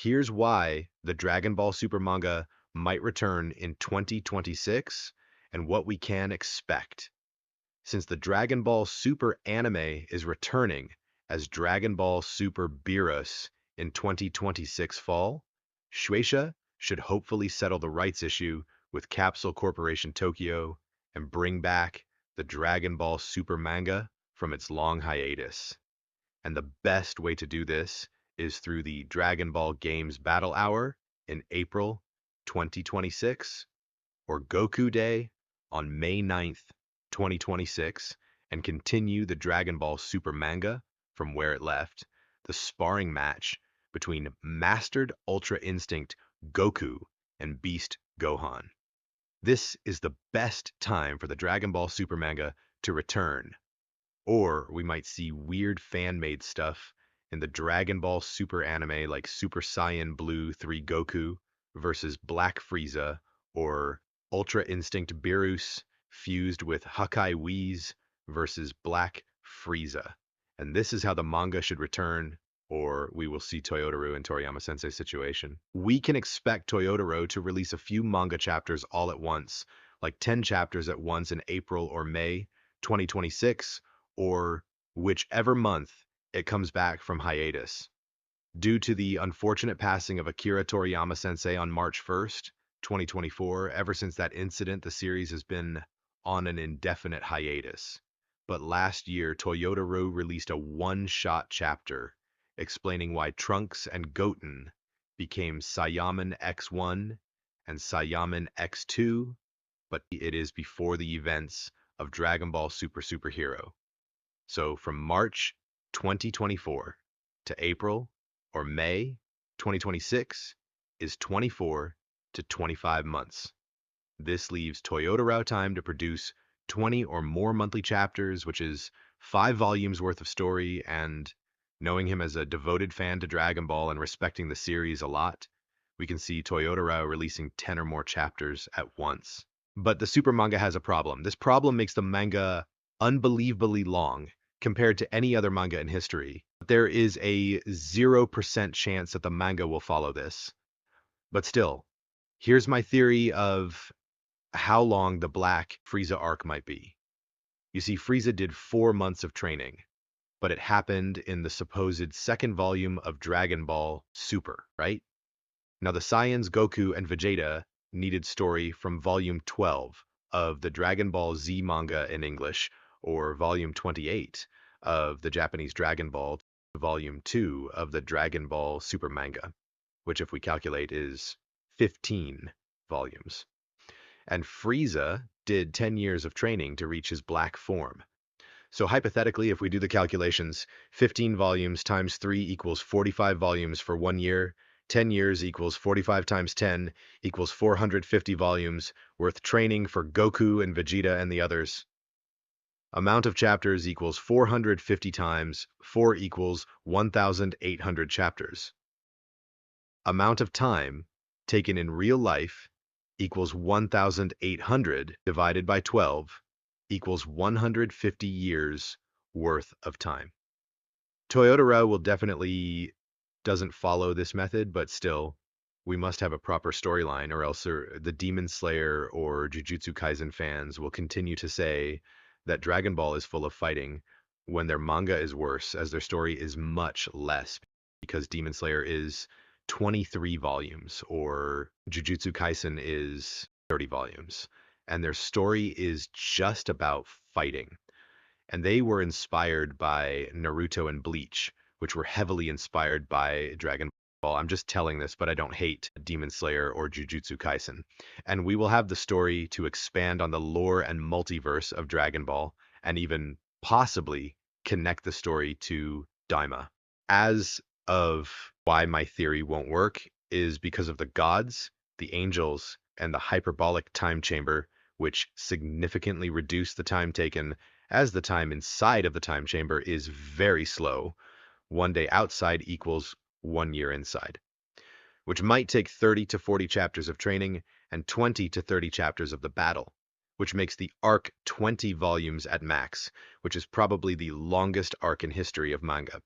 Here's why the Dragon Ball Super manga might return in 2026 and what we can expect. Since the Dragon Ball Super anime is returning as Dragon Ball Super Beerus in 2026 fall, Shueisha should hopefully settle the rights issue with Capsule Corporation Tokyo and bring back the Dragon Ball Super manga from its long hiatus. And the best way to do this is through the Dragon Ball Games Battle Hour in April 2026 or Goku Day on May 9th, 2026, and continue the Dragon Ball Super manga from where it left, the sparring match between Mastered Ultra Instinct Goku and Beast Gohan. This is the best time for the Dragon Ball Super manga to return, or we might see weird fan-made stuff in the Dragon Ball Super anime like Super Saiyan Blue 3 Goku versus Black Frieza, or Ultra Instinct Beerus fused with Hakai Whis versus Black Frieza. And this is how the manga should return, or we will see Toyotaro and Toriyama Sensei situation. We can expect Toyotaro to release a few manga chapters all at once, like 10 chapters at once in April or May 2026, or whichever month it comes back from hiatus. Due to the unfortunate passing of Akira Toriyama Sensei on March 1st, 2024, ever since that incident, the series has been on an indefinite hiatus. But last year, Toyotaro released a one-shot chapter explaining why Trunks and Goten became Saiyaman X1 and Saiyaman X2, but it is before the events of Dragon Ball Super Superhero. So from March 2024 to April or May 2026 is 24 to 25 months. This leaves Toyotaro time to produce 20 or more monthly chapters, which is 5 volumes worth of story, and knowing him as a devoted fan to Dragon Ball and respecting the series a lot, we can see Toyotaro releasing 10 or more chapters at once. But the Super manga has a problem. This problem makes the manga unbelievably long compared to any other manga in history. There is a 0% chance that the manga will follow this. But still, here's my theory of how long the Black Frieza arc might be. You see, Frieza did 4 months of training, but it happened in the supposed second volume of Dragon Ball Super, right? Now, the Saiyans Goku and Vegeta needed story from volume 12 of the Dragon Ball Z manga in English, or volume 28 of the Japanese Dragon Ball, volume 2 of the Dragon Ball Super manga, which if we calculate is 15 volumes. And Frieza did 10 years of training to reach his black form. So hypothetically, if we do the calculations, 15 volumes times 3 equals 45 volumes for 1 year, 10 years equals 45 times 10 equals 450 volumes worth training for Goku and Vegeta and the others. Amount of chapters equals 450 times 4 equals 1,800 chapters. Amount of time taken in real life equals 1,800 divided by 12 equals 150 years worth of time. Toyotaro will definitely doesn't follow this method, but still, we must have a proper storyline, or else the Demon Slayer or Jujutsu Kaisen fans will continue to say that Dragon Ball is full of fighting when their manga is worse, as their story is much less, because Demon Slayer is 23 volumes, or Jujutsu Kaisen is 30 volumes, and their story is just about fighting. And they were inspired by Naruto and Bleach, which were heavily inspired by Dragon Ball. I'm just telling this, but I don't hate Demon Slayer or Jujutsu Kaisen. And we will have the story to expand on the lore and multiverse of Dragon Ball, and even possibly connect the story to Daima. As of why my theory won't work is because of the gods, the angels, and the hyperbolic time chamber, which significantly reduce the time taken, as the time inside of the time chamber is very slow. 1 day outside equals 1 year inside, which might take 30 to 40 chapters of training and 20 to 30 chapters of the battle, which makes the arc 20 volumes at max, which is probably the longest arc in history of manga.